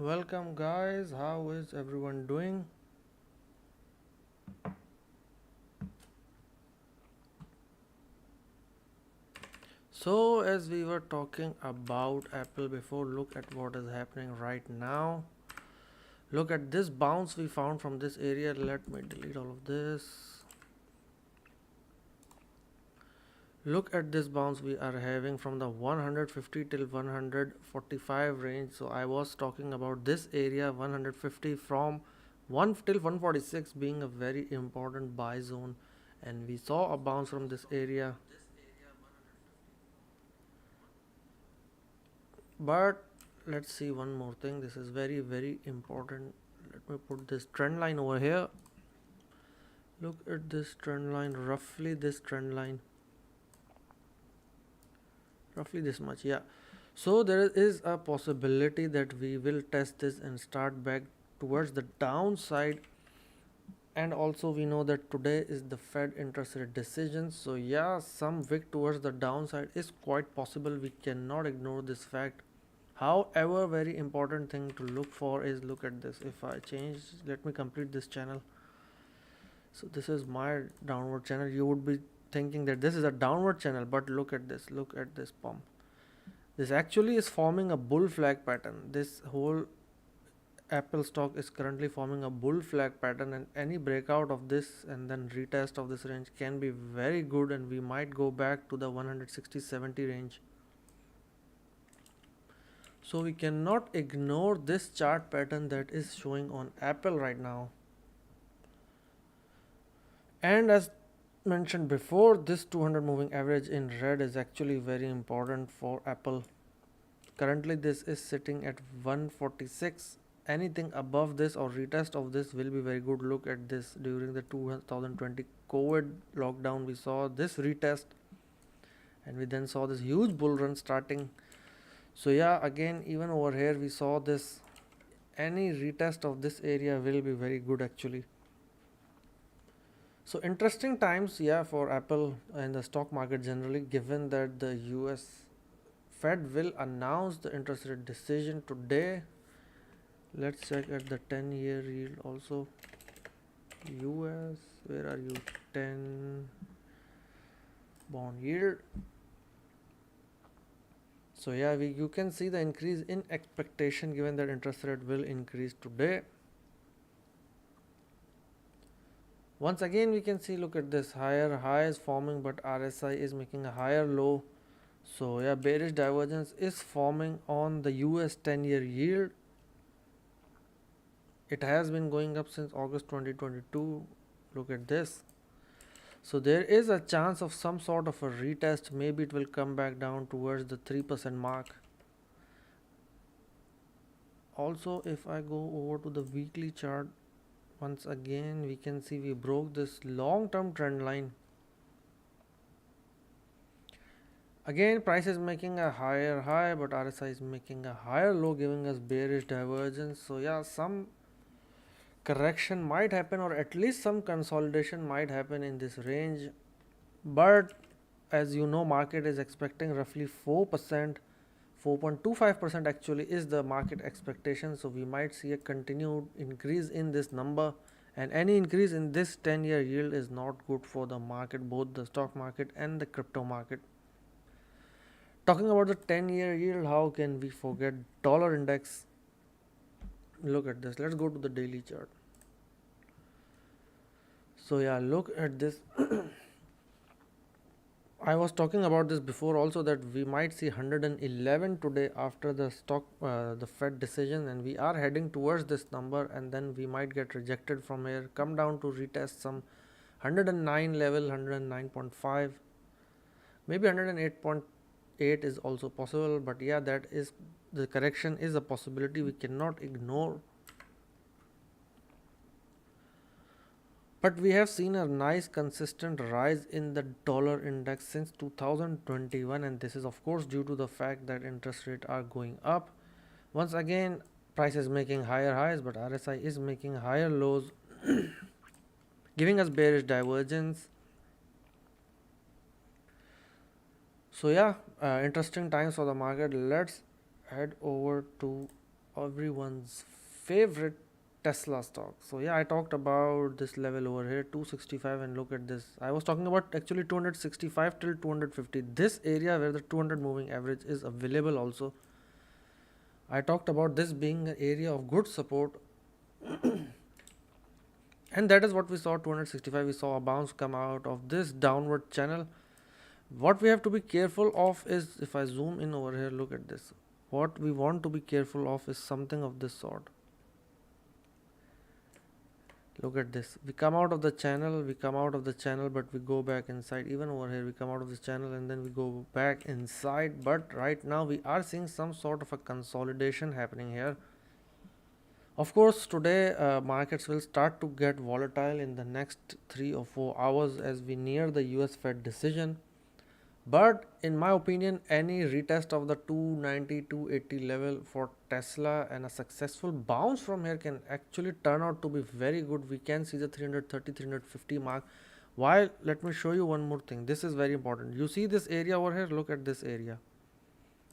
Welcome, guys. How is everyone doing? So, as we were talking about Apple before, look at what is happening right now. Look at this bounce we found from this area. Let me delete all of this. Look at this bounce we are having from the 150 till 145 range. So, I was talking about this area 150 from 1 till 146 being a very important buy zone, and we saw a bounce from this area. But let's see one more thing. This is very important. Let me put this trend line over here. Look at this trend line, roughly this much. Yeah, so there is a possibility that we will test this and start back towards the downside. And also we know that today is the Fed interest rate decision, so yeah, some wick towards the downside is quite possible. We cannot ignore this fact. However, very important thing to look for is, look at this. If I change, let me complete this channel. So this is my downward channel. You would be thinking that this is a downward channel, but look at this pump. This actually is forming a bull flag pattern. This whole Apple stock is currently forming a bull flag pattern, and any breakout of this and then retest of this range can be very good, and we might go back to the 160-70 range. So we cannot ignore this chart pattern that is showing on Apple right now. And as mentioned before, this 200 moving average in red is actually very important for Apple. Currently this is sitting at 146. Anything above this or retest of this will be very good. Look at this. During the 2020 COVID lockdown, we saw this retest, and we then saw this huge bull run starting. So yeah, again, even over here we saw this. Any retest of this area will be very good actually. So interesting times, yeah, for Apple and the stock market generally, given that the US Fed will announce the interest rate decision today. Let's check at the 10-year yield also. US, where are you? 10 bond yield. So yeah, you can see the increase in expectation given that interest rate will increase today. Once again we can see, look at this, higher high is forming, but RSI is making a higher low. So yeah, bearish divergence is forming on the US 10-year yield. It has been going up since August 2022. Look at this. So there is a chance of some sort of a retest. Maybe it will come back down towards the 3% mark. Also, if I go over to the weekly chart, once again we can see we broke this long-term trend line. Again, price is making a higher high, but RSI is making a higher low, giving us bearish divergence. So yeah, some correction might happen, or at least some consolidation might happen in this range. But as you know, market is expecting roughly 4%, 4.25% actually is the market expectation. So we might see a continued increase in this number, and any increase in this 10-year yield is not good for the market, both the stock market and the crypto market. Talking about the 10-year yield, how can we forget dollar index? Look at this. Let's go to the daily chart. So yeah, look at this. I was talking about this before also, that we might see 111 today after the the Fed decision, and we are heading towards this number, and then we might get rejected from here, come down to retest some 109 level, 109.5, maybe 108.8 is also possible. But yeah, that is, the correction is a possibility we cannot ignore. But we have seen a nice consistent rise in the dollar index since 2021, and this is of course due to the fact that interest rates are going up. Once again, price is making higher highs, but RSI is making higher lows, giving us bearish divergence. So yeah, interesting times for the market. Let's head over to everyone's favorite Tesla stock. So yeah, I talked about this level over here 265, and look at this. I was talking about actually 265 till 250. This area where the 200 moving average is available also. I talked about this being an area of good support, and that is what we saw. 265, we saw a bounce come out of this downward channel. What we have to be careful of is, if I zoom in over here, look at this. What we want to be careful of is something of this sort. Look at this. We come out of the channel, but we go back inside. Even over here, we come out of this channel and then we go back inside. But right now, we are seeing some sort of a consolidation happening here. Of course, today markets will start to get volatile in the next 3 or 4 hours as we near the US Fed decision. But in my opinion, any retest of the 290 280 level for Tesla and a successful bounce from here can actually turn out to be very good. We can see the 330 350 mark. While let me show you one more thing. This is very important. You see this area over here? Look at this area.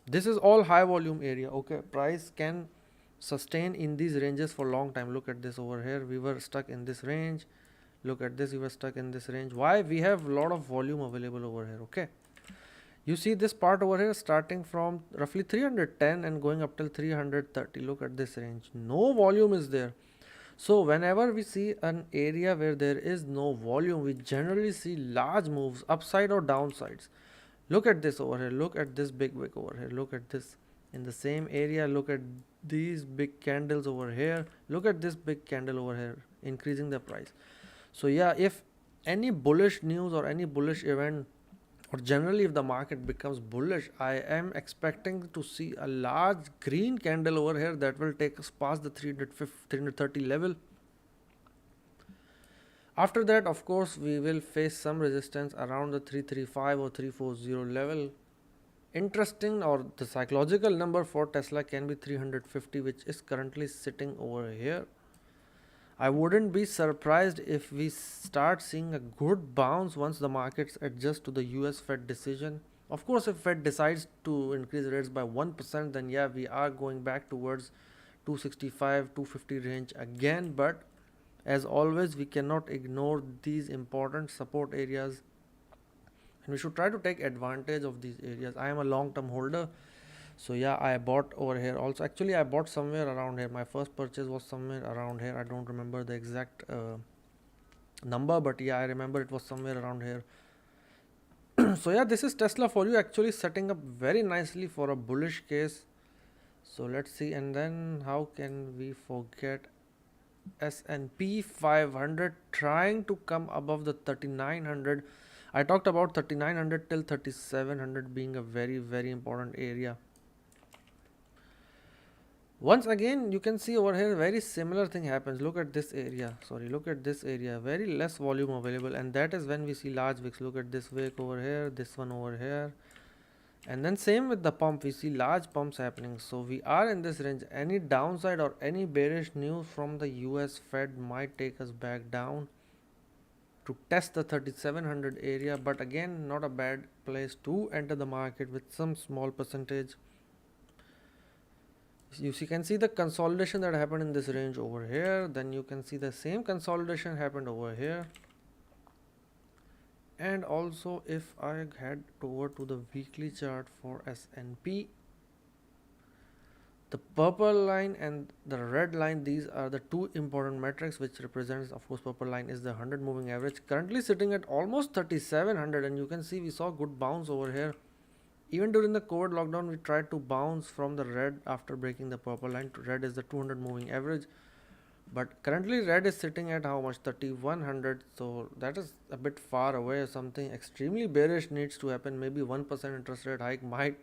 This is all high volume area. Okay, price can sustain in these ranges for long time. Look at this over here. We were stuck in this range. Look at this. We were stuck in this range. Why? We have a lot of volume available over here. Okay. You see this part over here starting from roughly 310 and going up till 330. Look at this range. No volume is there. So whenever we see an area where there is no volume, we generally see large moves upside or downsides. Look at this over here. Look at this big wick over here. Look at this in the same area. Look at these big candles over here. Look at this big candle over here, increasing the price. So yeah, if any bullish news or any bullish event, or generally if the market becomes bullish, I am expecting to see a large green candle over here that will take us past the 330 level. After that, of course, we will face some resistance around the 335 or 340 level. Interesting, or the psychological number for Tesla can be 350, which is currently sitting over here. I wouldn't be surprised if we start seeing a good bounce once the markets adjust to the US Fed decision. Of course, if Fed decides to increase rates by 1%, then yeah, we are going back towards 265, 250 range again. But as always, we cannot ignore these important support areas, and we should try to take advantage of these areas. I am a long-term holder. So yeah, I bought over here also. Actually, I bought somewhere around here. My first purchase was somewhere around here. I don't remember the exact number, but yeah, I remember it was somewhere around here. So yeah, this is Tesla for you, actually setting up very nicely for a bullish case. So let's see. And then how can we forget S&P 500 trying to come above the 3900. I talked about 3900 till 3700 being a very, very important area. Once again, you can see over here very similar thing happens. Look at this area. Look at this area. Very less volume available, and that is when we see large wicks. Look at this wick over here, this one over here, and then same with the pump. We see large pumps happening. So we are in this range. Any downside or any bearish news from the US Fed might take us back down to test the 3700 area. But again, not a bad place to enter the market with some small percentage. You can see the consolidation that happened in this range over here. Then you can see the same consolidation happened over here. And also, if I head over to the weekly chart for S&P, the purple line and the red line, these are the two important metrics which represents, of course, purple line is the 100 moving average, currently sitting at almost 3700, and you can see we saw good bounce over here. Even during the COVID lockdown, we tried to bounce from the red after breaking the purple line. Red is the 200 moving average. But currently red is sitting at how much? 3100. So that is a bit far away. Something extremely bearish needs to happen. Maybe 1% interest rate hike might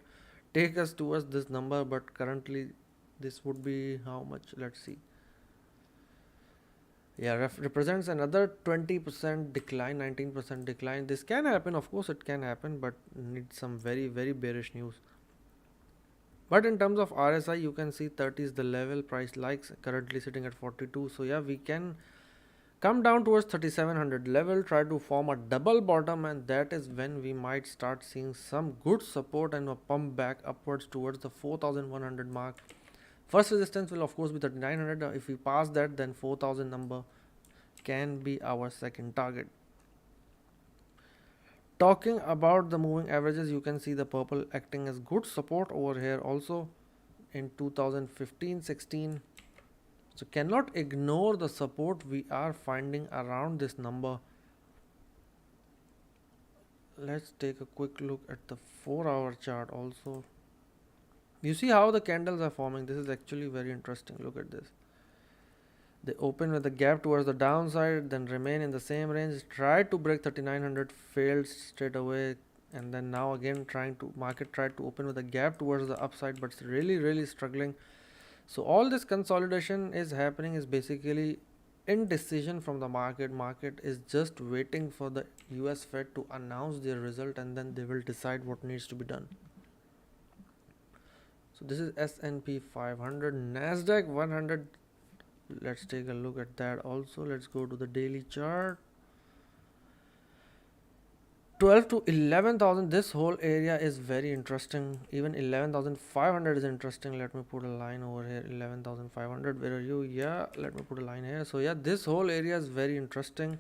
take us towards this number. But currently this would be how much? Let's see. Yeah, represents another 20% decline, 19% decline. This can happen, of course it can happen, but needs some very, very bearish news. But in terms of RSI, you can see 30 is the level, price likes currently sitting at 42. So yeah, we can come down towards 3700 level, try to form a double bottom, and that is when we might start seeing some good support and a pump back upwards towards the 4100 mark. First resistance will of course be 3900. If we pass that, then 4000 number can be our second target. Talking about the moving averages, you can see the purple acting as good support over here also in 2015-16. So cannot ignore the support we are finding around this number. Let's take a quick look at the 4-hour chart also. You see how the candles are forming. This is actually very interesting. Look at this. They open with a gap towards the downside, then remain in the same range, tried to break 3900, failed straight away, and then now again market tried to open with a gap towards the upside, but it's really struggling. So all this consolidation is happening is basically indecision from the market. Market is just waiting for the US Fed to announce their result, and then they will decide what needs to be done. So this is S&P 500, Nasdaq 100. Let's take a look at that also. Let's go to the daily chart. 12 to 11,000, this whole area is very interesting. Even 11,500 is interesting. Let me put a line over here. 11,500, where are you? Yeah, let me put a line here. So yeah, this whole area is very interesting.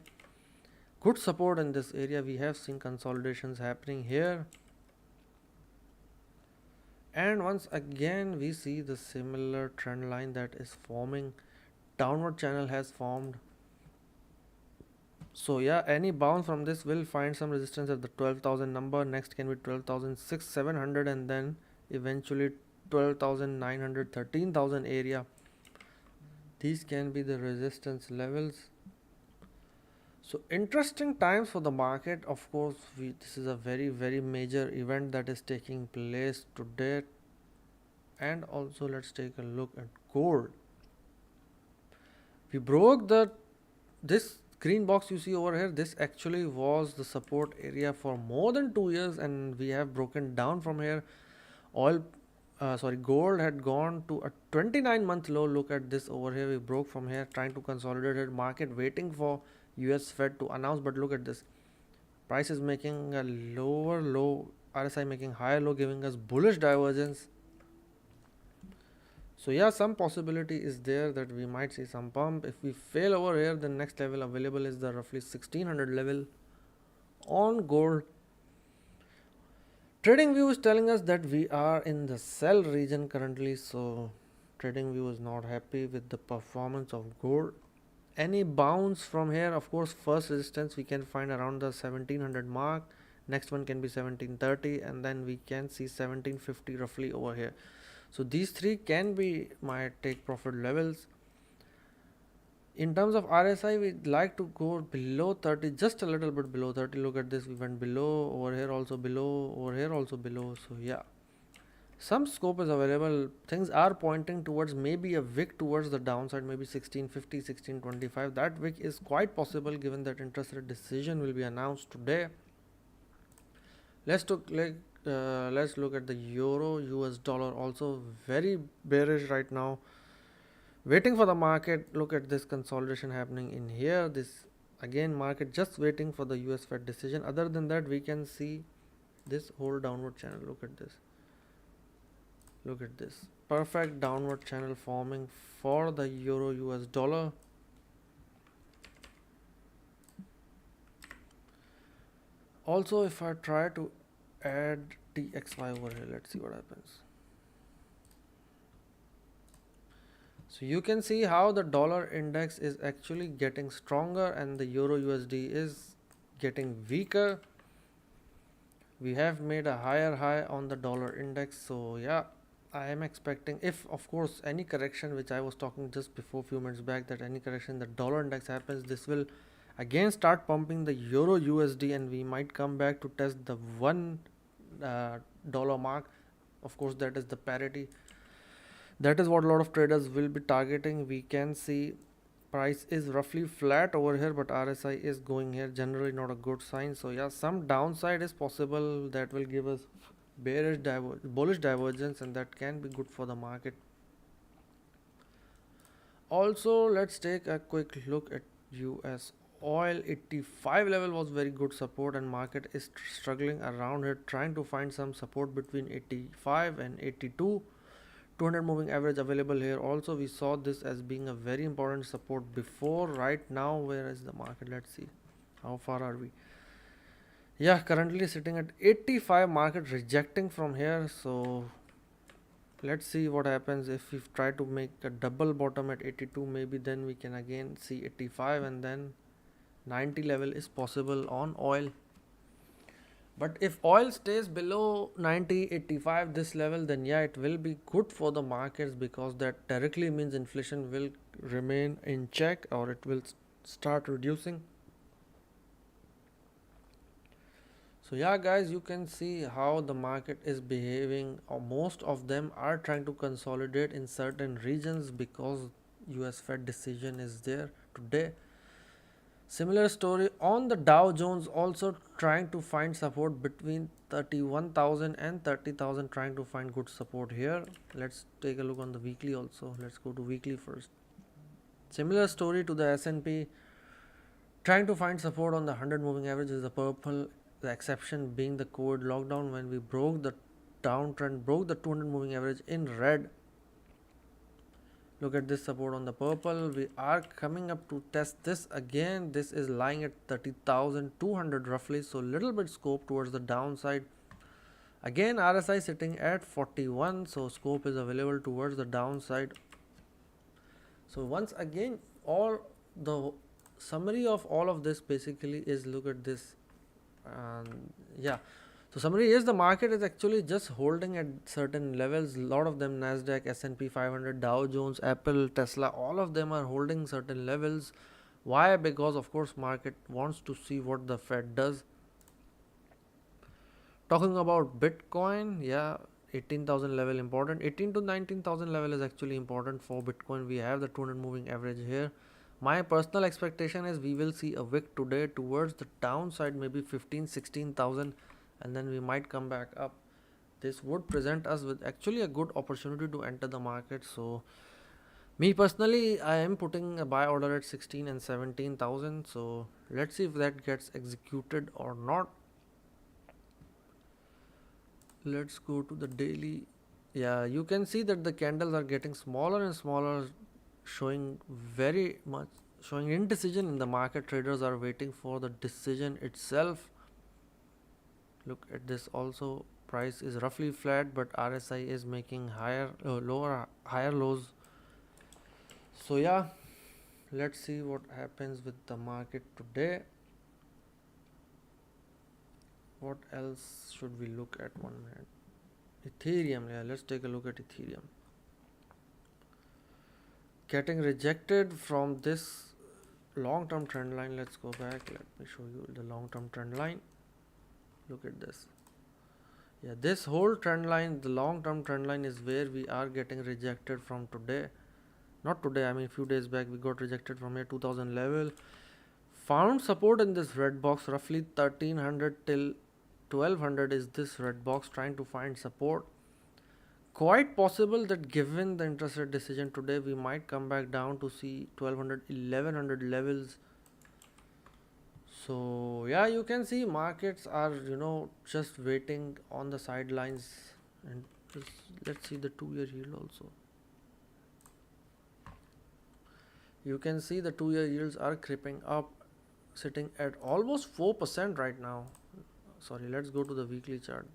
Good support in this area. We have seen consolidations happening here, and once again we see the similar trend line that is forming. Downward channel has formed. So yeah, any bounce from this will find some resistance at the 12,000 number. Next can be 12,600-700, and then eventually 12,900, 13,000 area. These can be the resistance levels. So interesting times for the market. Of course, this is a very major event that is taking place today. And also let's take a look at gold. We broke this green box you see over here. This actually was the support area for more than 2 years, and we have broken down from here. Gold had gone to a 29-month low. Look at this over here. We broke from here, trying to consolidate it. Market waiting for US Fed to announce, but look at this. Price is making a lower low, RSI making higher low, giving us bullish divergence. So yeah, some possibility is there that we might see some pump. If we fail over here, the next level available is the roughly 1600 level on gold. TradingView is telling us that we are in the sell region currently, so TradingView is not happy with the performance of gold. Any bounce from here, of course, first resistance we can find around the 1700 mark. Next one can be 1730, and then we can see 1750 roughly over here. So these three can be my take profit levels. In terms of RSI, we'd like to go below 30, just a little bit below 30. Look at this, we went below, over here also below, over here also below. So yeah, some scope is available. Things are pointing towards maybe a wick towards the downside, maybe 1650, 1625. That wick is quite possible given that interest rate decision will be announced today. Let's look at the euro US dollar, also very bearish right now, waiting for the market. Look at this consolidation happening in here. This again, market just waiting for the US Fed decision. Other than that, we can see this whole downward channel. Look at this perfect downward channel forming for the euro US dollar. Also, if I try to add TXY over here, let's see what happens. So you can see how the dollar index is actually getting stronger and the euro USD is getting weaker. We have made a higher high on the dollar index. So yeah, I am expecting, if of course any correction, which I was talking just before few minutes back, that any correction the dollar index happens, this will again start pumping the euro USD, and we might come back to test the $1 mark. Of course, that is the parity. That is what a lot of traders will be targeting. We can see price is roughly flat over here, but RSI is going here, generally not a good sign. So yeah, some downside is possible that will give us bullish divergence, and that can be good for the market. Also, let's take a quick look at US oil. 85 level was very good support, and market is struggling around here, trying to find some support between 85 and 82. 200 moving average available here. Also we saw this as being a very important support before. Right now, where is the market? Let's see how far are we. Yeah, currently sitting at 85, market rejecting from here. So let's see what happens if we try to make a double bottom at 82. Maybe then we can again see 85, and then 90 level is possible on oil. But if oil stays below 90, 85, this level, then yeah, it will be good for the markets, because that directly means inflation will remain in check, or it will start reducing. So yeah guys, you can see how the market is behaving. Most of them are trying to consolidate in certain regions because US Fed decision is there today. Similar story on the Dow Jones, also trying to find support between 31,000 and 30,000, trying to find good support here. Let's take a look on the weekly also. Let's go to weekly first. Similar story to the S&P, trying to find support on the 100 moving average is the purple, the exception being the COVID lockdown. When we broke the downtrend, broke the 200 moving average in red. Look at this support on the purple. We are coming up to test this again. This is lying at 30,200 roughly, so little bit scope towards the downside. Again RSI sitting at 41, so scope is available towards the downside. So once again, all the summary of all of this basically is, look at this. Yeah, so summary is the market is actually just holding at certain levels. A lot of them, Nasdaq, S&P 500, Dow Jones, Apple, Tesla, all of them are holding certain levels. Why? Because of course market wants to see what the Fed does. Talking about Bitcoin, yeah, 18,000 level important. 18 to 19,000 level is actually important for Bitcoin. We have the 200 moving average here. My personal expectation is we will see a wick today towards the downside, maybe 15, 16,000, and then we might come back up. This would present us with actually a good opportunity to enter the market. So me personally, I am putting a buy order at 16 and 17,000. So let's see if that gets executed or not. Let's go to the daily. Yeah, you can see that the candles are getting smaller and smaller, showing very much, showing indecision in the market. Traders are waiting for the decision itself. Look at this also. Price is roughly flat, but RSI is making higher lows. So yeah, let's see what happens with the market today. What else should we look at? 1 minute. Ethereum. Yeah, let's take a look at Ethereum. Getting rejected from this long-term trend line. Let's go back. Let me show you the long-term trend line. Look at this. Yeah, this whole trend line, the long-term trend line, is where we are getting rejected from today. Not today, I mean few days back we got rejected from here, 2000 level. Found support in this red box, roughly 1300 till 1200 is this red box, trying to find support. Quite possible that given the interest rate decision today, we might come back down to see 1200, 1100 levels. So yeah, you can see markets are, just waiting on the sidelines. And let's see the 2-year yield also. You can see the 2-year yields are creeping up, sitting at almost 4% right now. Sorry, let's go to the weekly chart.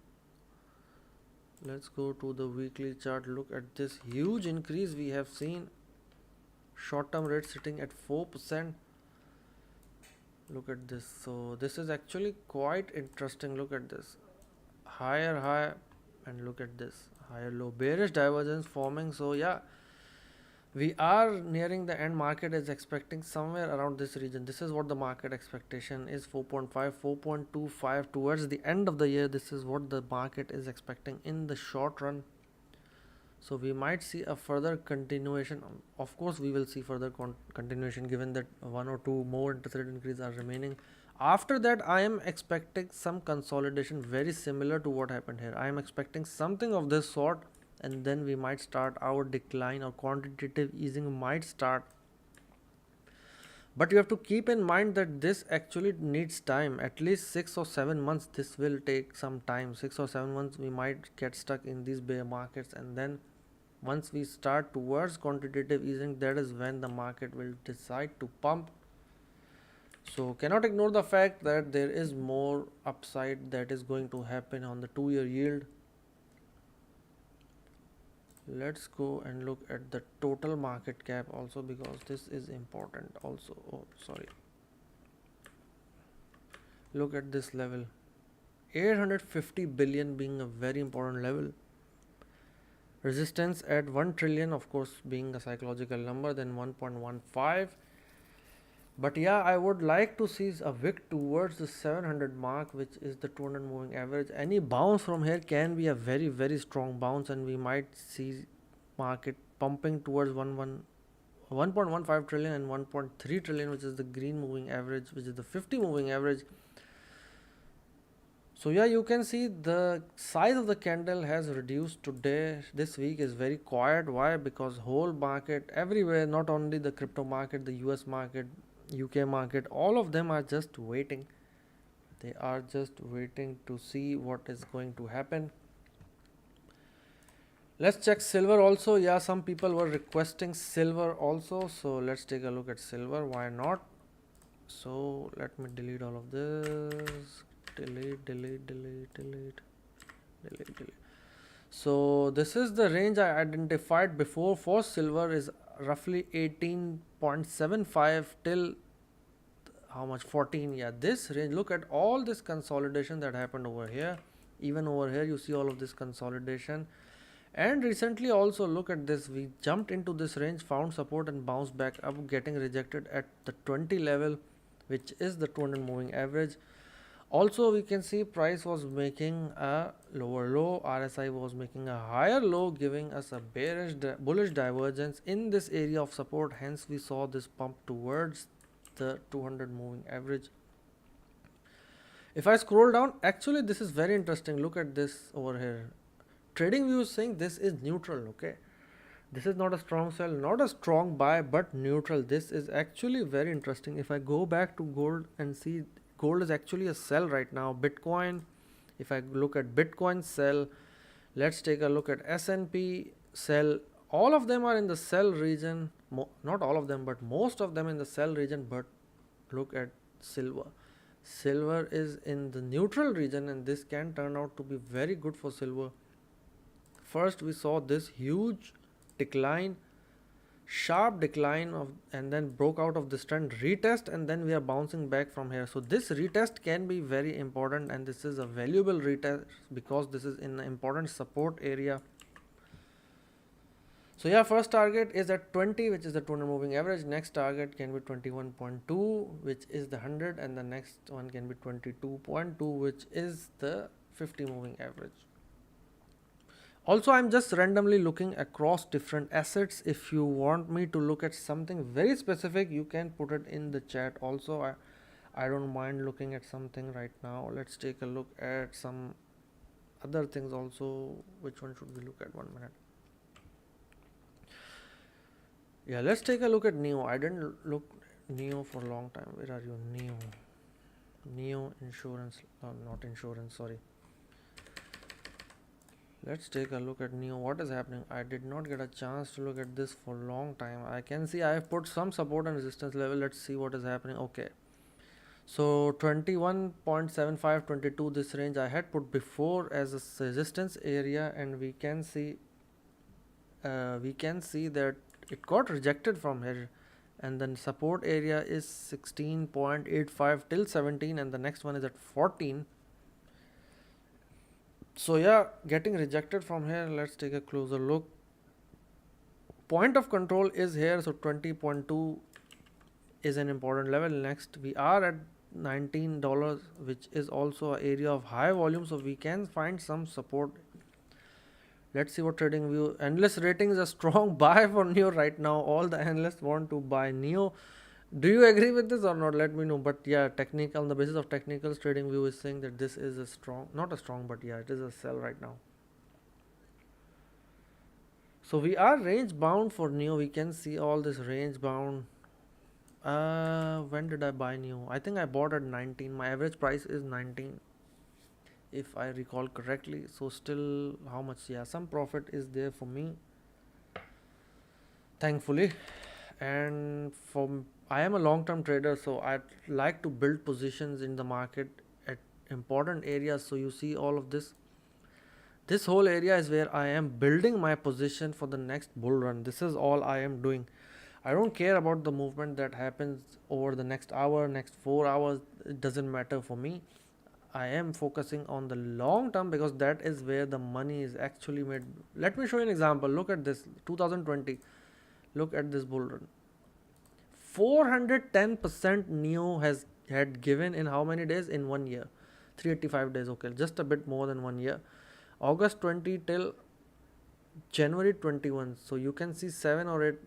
Let's go to the weekly chart. Look at this huge increase we have seen. Short-term rate sitting at 4%. Look at this. So this is actually quite interesting. Look at this. Higher high, and look at this. Higher low. Bearish divergence forming. So yeah, we are nearing the end. Market is expecting somewhere around this region. This is what the market expectation is, 4.5, 4.25 towards the end of the year. This is what the market is expecting in the short run. So we might see a further continuation. Of course, we will see further continuation, given that 1 or 2 more interest rate increase are remaining. After that, I am expecting some consolidation very similar to what happened here. I am expecting something of this sort, and then we might start our decline, or quantitative easing might start. But you have to keep in mind that this actually needs time, at least 6 or 7 months. This will take some time. 6 or 7 months we might get stuck in these bear markets, and then Once we start towards quantitative easing, that is when the market will decide to pump. So cannot ignore the fact that there is more upside that is going to happen on the 2-year yield. Let's go and look at the total market cap also, because this is important also. Oh, sorry. Look at this level, 850 billion being a very important level. Resistance at 1 trillion, of course, being a psychological number, then 1.15. But yeah, I would like to see a wick towards the 700 mark, which is the 200 moving average. Any bounce from here can be a very, very strong bounce, and we might see market pumping towards 1.15 trillion and 1.3 trillion, which is the green moving average, which is the 50 moving average. So yeah, you can see the size of the candle has reduced today. This week is very quiet. Why? Because whole market everywhere, not only the crypto market, the US market, UK market, all of them are just waiting. They are just waiting to see what is going to happen. Let's check silver also. Yeah, some people were requesting silver also. So let's take a look at silver. Why not? So let me delete all of this. Delete. So this is the range I identified before for silver, is roughly 18.75 till how much, 14. Yeah, this range. Look at all this consolidation that happened over here. Even over here you see all of this consolidation. And recently also, look at this, we jumped into this range, found support and bounced back up, getting rejected at the 20 level, which is the 200 moving average. Also we can see price was making a lower low, RSI was making a higher low, giving us a bullish divergence in this area of support. Hence we saw this pump towards the 200 moving average. If I scroll down, actually this is very interesting. Look at this over here. Trading view is saying this is neutral. Okay, this is not a strong sell, not a strong buy, but neutral. This is actually very interesting. If I go back to gold and see, gold is actually a sell right now. Bitcoin, if I look at Bitcoin sell, let's take a look at S&P sell. All of them are in the sell region. Not all of them, but most of them in the sell region. But look at silver. Silver is in the neutral region, and this can turn out to be very good for silver. First we saw this huge decline, sharp decline of, and then broke out of this trend, retest, and then we are bouncing back from here. So this retest can be very important, and this is a valuable retest because this is in an important support area. So yeah, first target is at 20, which is the 200 moving average. Next target can be 21.2, which is the 100, and the next one can be 22.2, which is the 50 moving average. Also, I'm just randomly looking across different assets. If you want me to look at something very specific, you can put it in the chat also. I don't mind looking at something right now. Let's take a look at some other things also. Which one should we look at? 1 minute. Yeah, let's take a look at NEO. I didn't look NEO for a long time. Where are you? NEO insurance. Not insurance, sorry. Let's take a look at NEO. What is happening? I did not get a chance to look at this for a long time. I can see I have put some support and resistance level. Let's see what is happening. Okay, so 21.75, 22, this range I had put before as a resistance area, and we can see that it got rejected from here, and then support area is 16.85 till 17, and the next one is at 14. So yeah, getting rejected from here. Let's take a closer look. Point of control is here, so 20.2 is an important level. Next we are at $19, which is also an area of high volume, so we can find some support. Let's see what trading view. Analyst rating is a strong buy for NEO right now. All the analysts want to buy NEO. Do you agree with this or not? Let me know. But yeah, technical, on the basis of technicals, trading view is saying that this is a strong, not a strong, but yeah, it is a sell right now. So we are range bound for NEO. We can see all this range bound. When did I buy NEO? I think I bought at 19. My average price is 19, if I recall correctly. So still, how much? Yeah, some profit is there for me. thankfully. And I am a long term trader, so I like to build positions in the market at important areas. So you see all of this whole area is where I am building my position for the next bull run. This is all I am doing. I don't care about the movement that happens over the next hour, next 4 hours. It doesn't matter for me. I am focusing on the long term because that is where the money is actually made. Let me show you an example. Look at this 2020. Look at this bull run. 410% Neo has had given in how many days? In 1 year. 385 days. Okay, just a bit more than 1 year. August 20 till January 21. So you can see 7 or 8,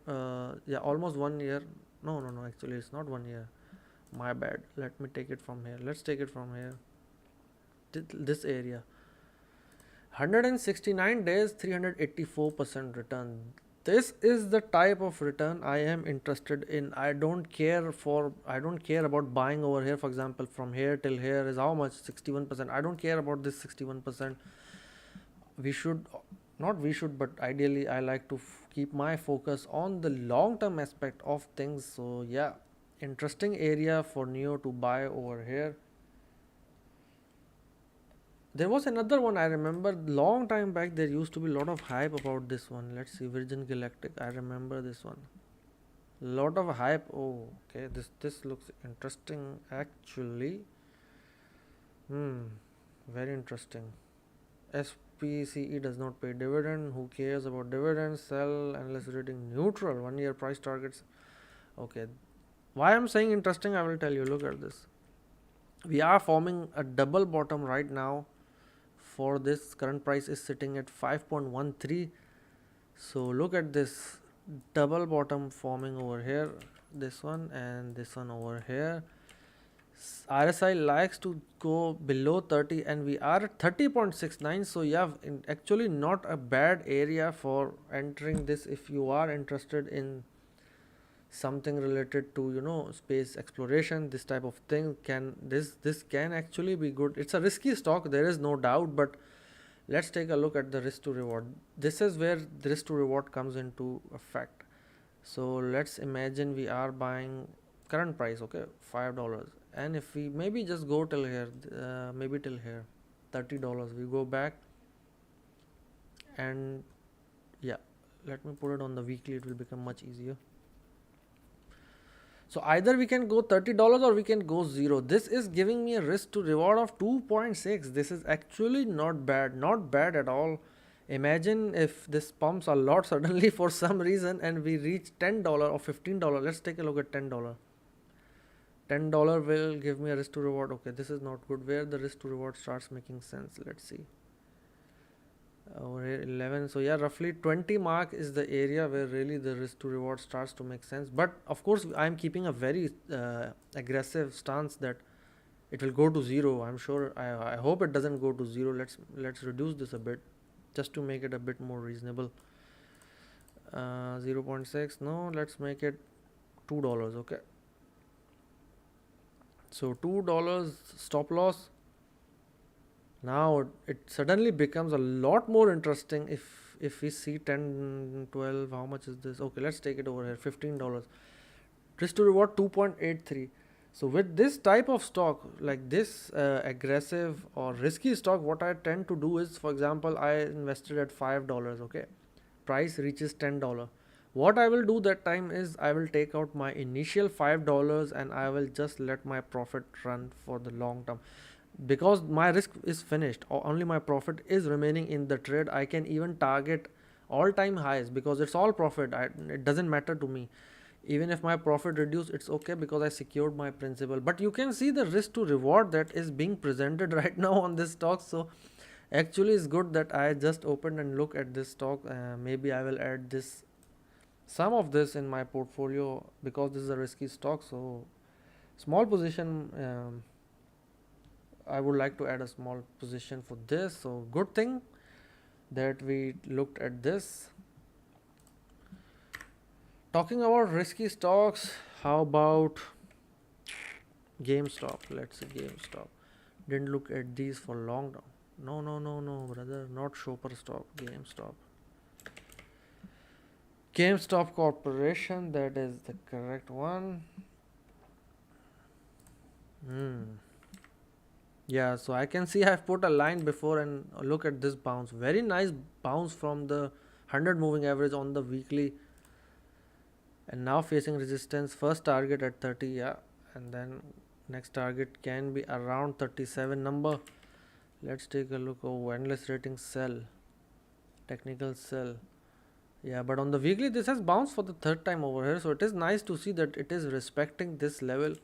yeah, almost 1 year. No, actually, it's not 1 year. My bad. Let me take it from here. Let's take it from here. This area. 169 days, 384% return. This is the type of return I am interested in. I don't care about buying over here. For example, from here till here is how much? 61%. I don't care about this 61%. We should, not we should, but ideally I like to keep my focus on the long term aspect of things. So yeah, interesting area for Neo to buy over here. There was another one I remember long time back. There used to be a lot of hype about this one. Let's see, Virgin Galactic. I remember this one. Lot of hype. Oh, okay. This looks interesting actually. Very interesting. SPCE does not pay dividend. Who cares about dividends? Sell analyst rating neutral. 1 year price targets. Okay. Why I'm saying interesting, I will tell you. Look at this. We are forming a double bottom right now. For this, current price is sitting at 5.13. So look at this double bottom forming over here, this one and this one over here. RSI likes to go below 30 and we are at 30.69. So yeah, actually not a bad area for entering this if you are interested in something related to space exploration. This type of thing this can actually be good. It's a risky stock, there is no doubt, but let's take a look at the risk to reward. This is where the risk to reward comes into effect. So let's imagine we are buying current price, okay, $5, and if we maybe just go till here, maybe till here, $30, we go back and yeah, let me put it on the weekly, it will become much easier. So either we can go $30 or we can go 0. This is giving me a risk to reward of 2.6. This is actually not bad at all. Imagine if this pumps a lot suddenly for some reason and we reach $10 or $15. Let's take a look at $10. $10 will give me a risk to reward. Okay, this is not good. Where the risk to reward starts making sense. Let's see. Over here 11. So yeah, roughly 20 mark is the area where really the risk to reward starts to make sense. But of course I'm keeping a very aggressive stance that it will go to 0. I'm sure, I hope it doesn't go to 0. Let's reduce this a bit just to make it a bit more reasonable. 0.6. no, let's make it $2. Okay, so $2 stop loss. Now it suddenly becomes a lot more interesting if we see 10, 12, how much is this? Okay, let's take it over here, $15. Risk to reward 2.83. So with this type of stock, like this aggressive or risky stock, what I tend to do is, for example, I invested at $5, okay, price reaches $10. What I will do that time is I will take out my initial $5 and I will just let my profit run for the long term. Because my risk is finished, or only my profit is remaining in the trade. I can even target all-time highs because it's all profit. It doesn't matter to me. Even if my profit reduce, it's okay because I secured my principal. But you can see the risk to reward that is being presented right now on this stock. So actually it's good that I just opened and look at this stock. Maybe I will add some of this in my portfolio because this is a risky stock. So small position, I would like to add a small position for this. So good thing that we looked at this. Talking about risky stocks, how about GameStop? Let's see, GameStop. Didn't look at these for long now. No, brother, not Chopper stock, GameStop. GameStop Corporation, that is the correct one. Hmm. Yeah, so I can see I've put a line before and look at this bounce. Very nice bounce from the 100 moving average on the weekly, and now facing resistance. First target at 30, yeah, and then next target can be around 37 number. Let's take a look. Oh, endless rating sell, technical sell. Yeah, but on the weekly this has bounced for the third time over here, so it is nice to see that it is respecting this level.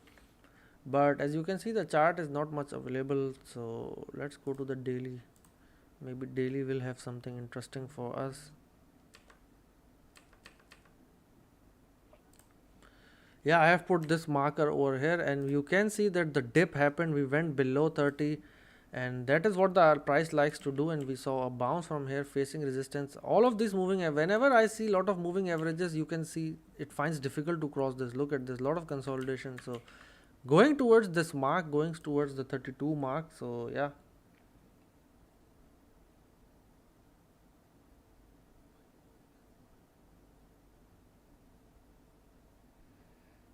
But as you can see, the chart is not much available, so let's go to the daily. Maybe daily will have something interesting for us. Yeah, I have put this marker over here, and you can see that the dip happened. We went below 30, and that is what the price likes to do, and we saw a bounce from here facing resistance. All of this moving, whenever I see a lot of moving averages, you can see it finds difficult to cross this. Look at this, lot of consolidation. So going towards this mark, going towards the 32 mark. So yeah.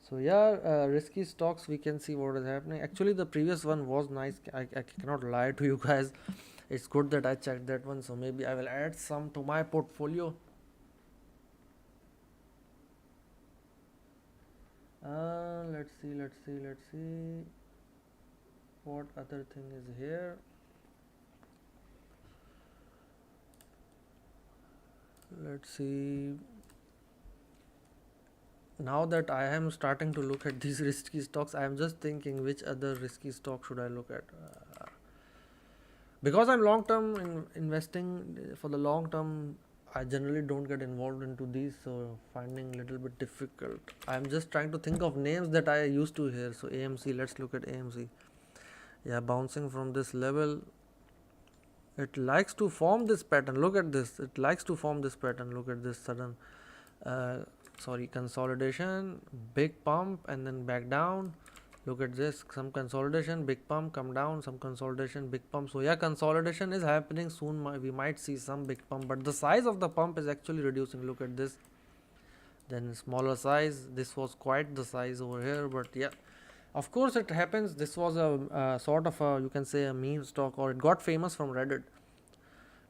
So yeah, risky stocks, we can see what is happening. Actually, the previous one was nice. I cannot lie to you guys. It's good that I checked that one. So maybe I will add some to my portfolio. Let's see. What other thing is here? Let's see. Now that I am starting to look at these risky stocks, I am just thinking which other risky stock should I look at. Because I'm long term investing for the long term, I generally don't get involved into these, so finding a little bit difficult. I'm just trying to think of names that I used to hear. So AMC, let's look at AMC. Yeah, bouncing from this level, it likes to form this pattern. Look at this, it likes to form this pattern. Look at this sudden uh, consolidation, big pump, and then back down. Look at this, some consolidation, big pump, come down, some consolidation, big pump. So yeah, consolidation is happening soon. We might see some big pump, but the size of the pump is actually reducing. Look at this, then smaller size. This was quite the size over here, but yeah, of course it happens. This was a sort of a, you can say, a meme stock, or it got famous from Reddit,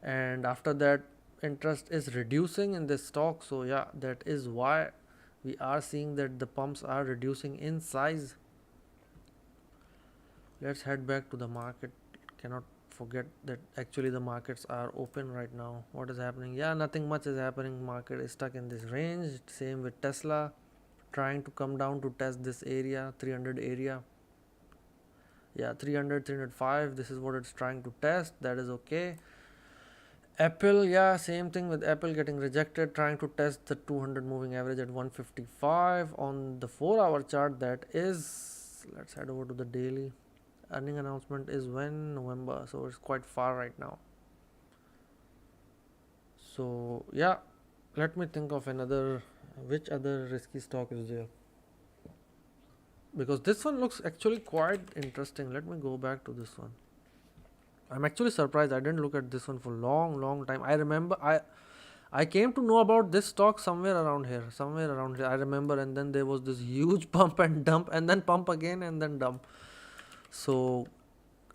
and after that interest is reducing in this stock. So yeah, that is why we are seeing that the pumps are reducing in size. Let's head back to the market. Cannot forget that actually the markets are open right now. What is happening? Yeah, nothing much is happening. Market is stuck in this range. Same with Tesla, trying to come down to test this area, 300 area. Yeah, 300, 305. This is what it's trying to test. That is okay. Apple, yeah, same thing with Apple getting rejected, trying to test the 200 moving average at 155 on the 4-hour chart. That is, let's head over to the daily. Earning announcement is when? November, so it's quite far right now. So yeah, let me think of another. Which other risky stock is there? Because this one looks actually quite interesting. Let me go back to this one. I'm actually surprised I didn't look at this one for long time. I remember I came to know about this stock somewhere around here. I remember, and then there was this huge pump and dump, and then pump again, and then dump. So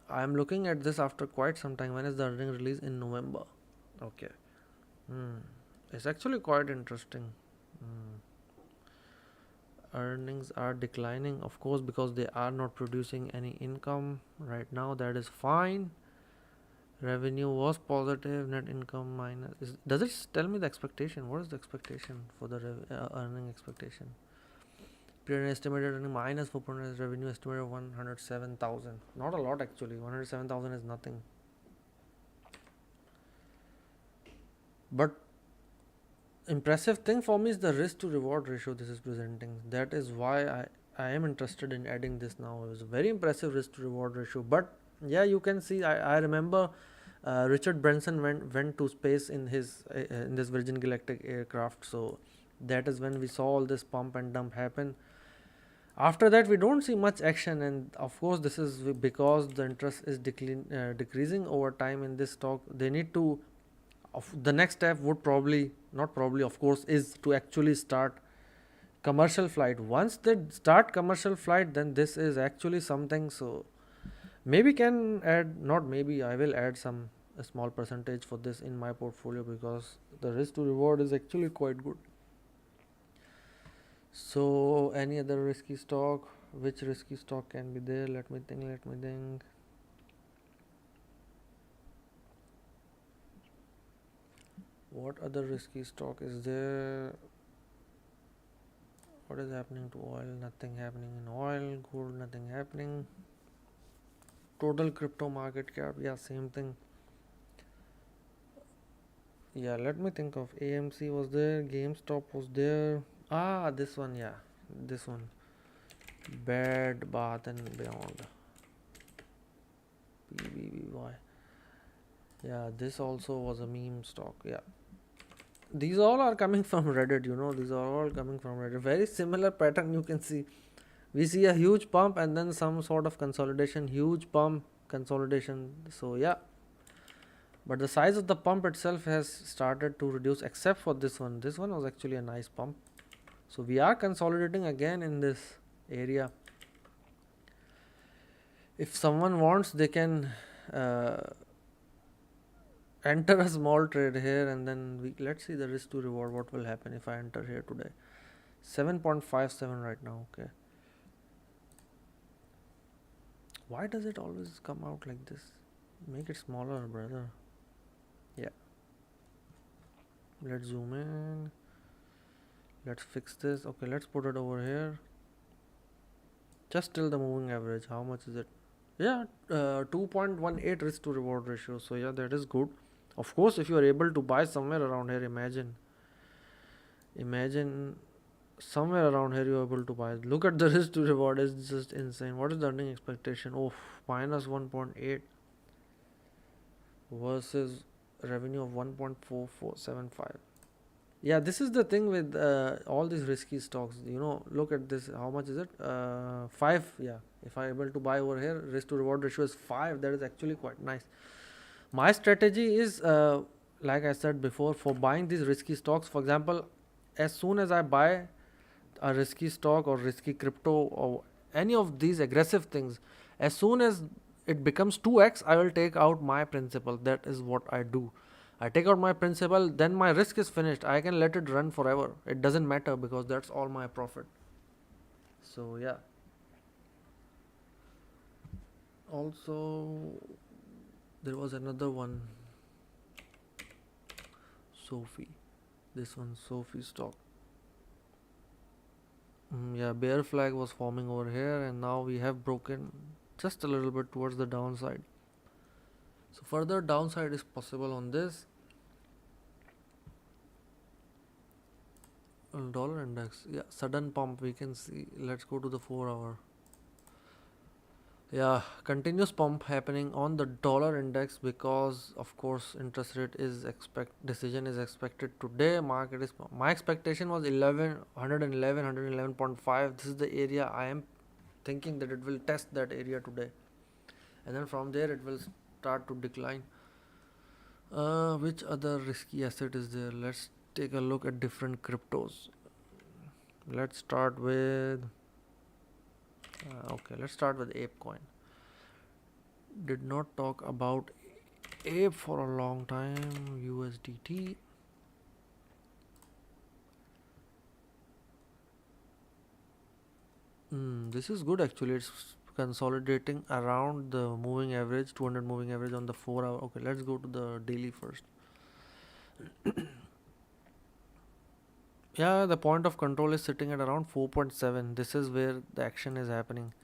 I'm looking at this after quite some time. When is the earning release? In November? Okay. It's actually quite interesting. Earnings are declining, of course, because they are not producing any income right now. That is fine. Revenue was positive, net income minus. Does it tell me the expectation? What is the expectation for the earning expectation? Period estimated earning minus 4.9, revenue estimated 107,000. Not a lot actually. 107,000 is nothing. But impressive thing for me is the risk to reward ratio this is presenting. That is why I am interested in adding this now. It was a very impressive risk to reward ratio. But yeah, you can see I remember Richard Branson went to space in his in this Virgin Galactic aircraft. So that is when we saw all this pump and dump happen. After that, we don't see much action, and of course, this is because the interest is decreasing over time in this stock. They need to of the next step would probably, not probably, of course, is to actually start commercial flight. Once they start commercial flight, then this is actually something. So maybe can add, not maybe, I will add some a small percentage for this in my portfolio, because the risk to reward is actually quite good. So any other risky stock? Which risky stock can be there? Let me think. What other risky stock is there? What is happening to oil? Nothing happening in oil. Gold, nothing happening. Total crypto market cap, yeah, same thing. Yeah, let me think of. AMC was there, GameStop was there. Ah, this one, yeah, this one. Bed Bath and Beyond. BBBY. Yeah, this also was a meme stock. Yeah, these all are coming from Reddit. These are all coming from Reddit. Very similar pattern you can see. We see a huge pump and then some sort of consolidation. Huge pump, consolidation. So yeah, but the size of the pump itself has started to reduce, except for this one. This one was actually a nice pump. So we are consolidating again in this area. If someone wants, they can enter a small trade here, and then let's see the risk to reward. What will happen if I enter here today? 7.57 right now. Okay, why does it always come out like this? Make it smaller, brother. Yeah, let's zoom in. Let's fix this. Okay, let's put it over here. Just till the moving average. How much is it? Yeah, 2.18 risk to reward ratio. So yeah, that is good. Of course, if you are able to buy somewhere around here, imagine somewhere around here you are able to buy. Look at the risk to reward, is just insane. What is the earning expectation? Oh, minus 1.8 versus revenue of 1.4475. Yeah, this is the thing with all these risky stocks. Look at this. How much is it? 5. Yeah, if I able to buy over here, risk to reward ratio is 5. That is actually quite nice. My strategy is, like I said before, for buying these risky stocks. For example, as soon as I buy a risky stock or risky crypto or any of these aggressive things, as soon as it becomes 2x, I will take out my principal. That is what I do. I take out my principal, then my risk is finished. I can let it run forever. It doesn't matter, because that's all my profit. So yeah. Also, there was another one, Sophie. This one, Sophie stock. Yeah, bear flag was forming over here, and now we have broken just a little bit towards the downside. So further downside is possible on this. Dollar index, yeah, sudden pump we can see. Let's go to the 4 hour. Yeah, continuous pump happening on the dollar index, because of course interest rate is decision is expected today. Market is, my expectation was 111.5. This is the area I am thinking that it will test that area today, and then from there it will start to decline. Which other risky asset is there? Let's take a look at different cryptos. Let's start with let's start with ApeCoin. Did not talk about Ape for a long time. USDT. This is good actually. It's consolidating around the moving average, 200 moving average on the 4 hour. Okay, let's go to the daily first. Yeah, the point of control is sitting at around 4.7. This is where the action is happening.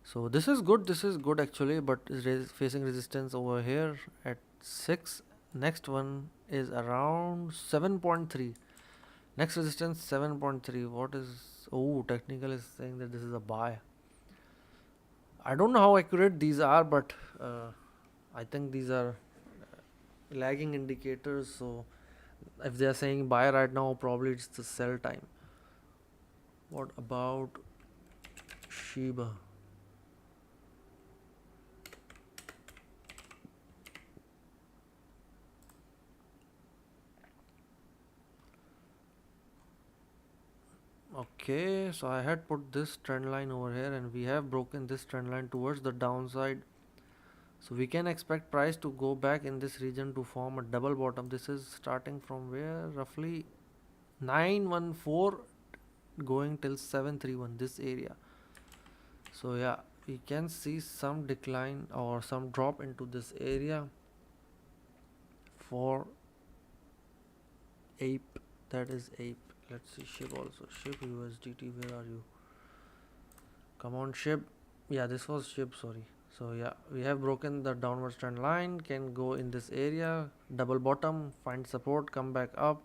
So this is good actually, but is facing resistance over here at 6. Next one is around 7.3. Next resistance 7.3. What is, oh, technical is saying that this is a buy. I don't know how accurate these are, but I think these are lagging indicators. So if they are saying buy right now, probably it's the sell time. What about Shiba? Okay, so I had put this trend line over here and we have broken this trend line towards the downside. So we can expect price to go back in this region to form a double bottom. This is starting from where, roughly 914 going till 731, this area. So yeah, we can see some decline or some drop into this area for ape. That is ape. Let's see SHIB also. SHIB USDT, where are you? Come on SHIB. Yeah, this was SHIB, sorry. So yeah, we have broken the downward trend line, can go in this area, double bottom, find support, come back up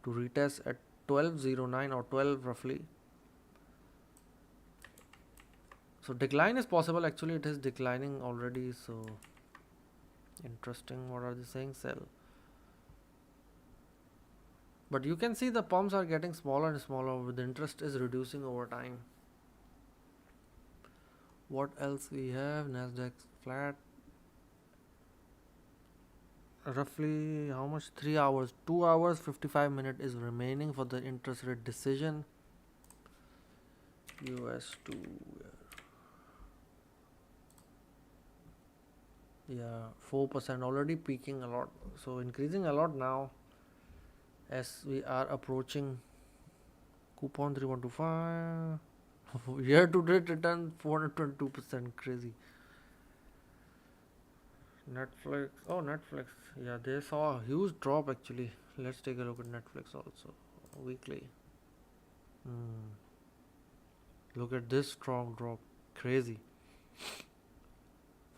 to retest at 1209 or 12 roughly. So decline is possible, actually it is declining already. So interesting, what are they saying? Sell. But you can see the pumps are getting smaller and smaller, with interest is reducing over time. What else we have? Nasdaq flat. Roughly how much? 3 hours, 2 hours 55 minutes is remaining for the interest rate decision. US2, yeah, 4% already, peaking a lot, so increasing a lot now as we are approaching coupon 3125. Year to date return 422%, crazy. Netflix, oh Netflix, yeah, they saw a huge drop actually. Let's take a look at Netflix also weekly. Look at this strong drop, crazy.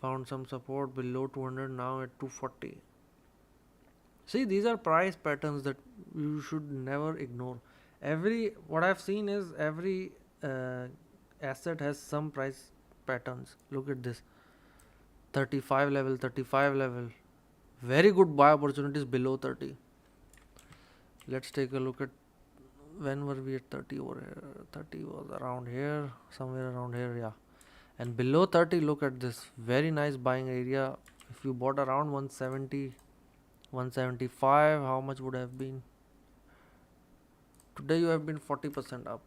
Found some support below 200, now at 240. See, these are price patterns that you should never ignore. What I've seen is every asset has some price patterns. Look at this, 35 level, 35 level, very good buy opportunities below 30. Let's take a look at when were we at 30 over here. 30 was around here, somewhere around here, yeah. And below 30, look at this, very nice buying area. If you bought around 170, 175, how much would have been? Today you have been 40% up.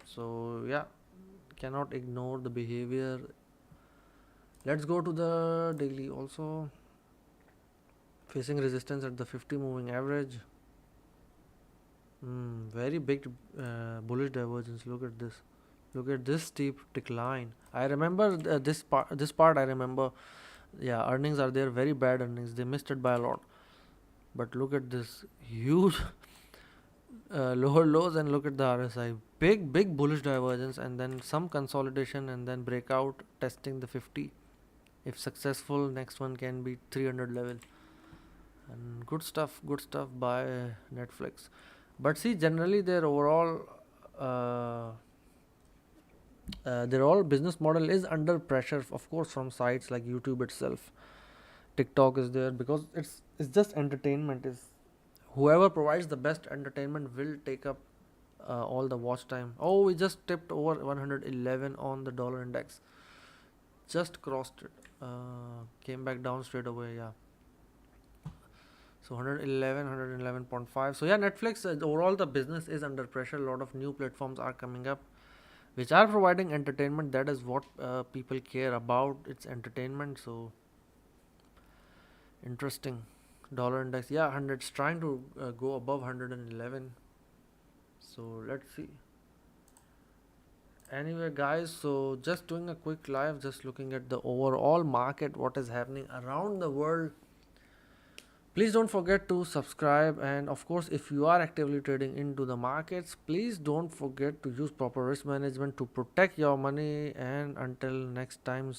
So yeah, cannot ignore the behavior. Let's go to the daily also. Facing resistance at the 50 moving average. Very big bullish divergence. Look at this. Look at this steep decline. I remember this part I remember. Yeah, earnings are there, very bad earnings. They missed it by a lot. But look at this huge lower lows, and look at the RSI. Big bullish divergence, and then some consolidation, and then breakout testing the 50. If successful, next one can be 300 level. And good stuff by Netflix. But see, generally their overall business model is under pressure, of course, from sites like YouTube itself. TikTok is there because it's just entertainment. Is whoever provides the best entertainment will take up all the watch time. Oh, we just tipped over 111 on the dollar index. Just crossed it. Came back down straight away. Yeah. So 111, 111.5. So yeah, Netflix, overall the business is under pressure. A lot of new platforms are coming up, which are providing entertainment. That is what people care about. It's entertainment. So interesting. Dollar index, yeah, 100's trying to go above 111. So let's see. Anyway, guys, so just doing a quick live, just looking at the overall market, what is happening around the world. Please don't forget to subscribe, and of course, if you are actively trading into the markets, please don't forget to use proper risk management to protect your money. And until next time,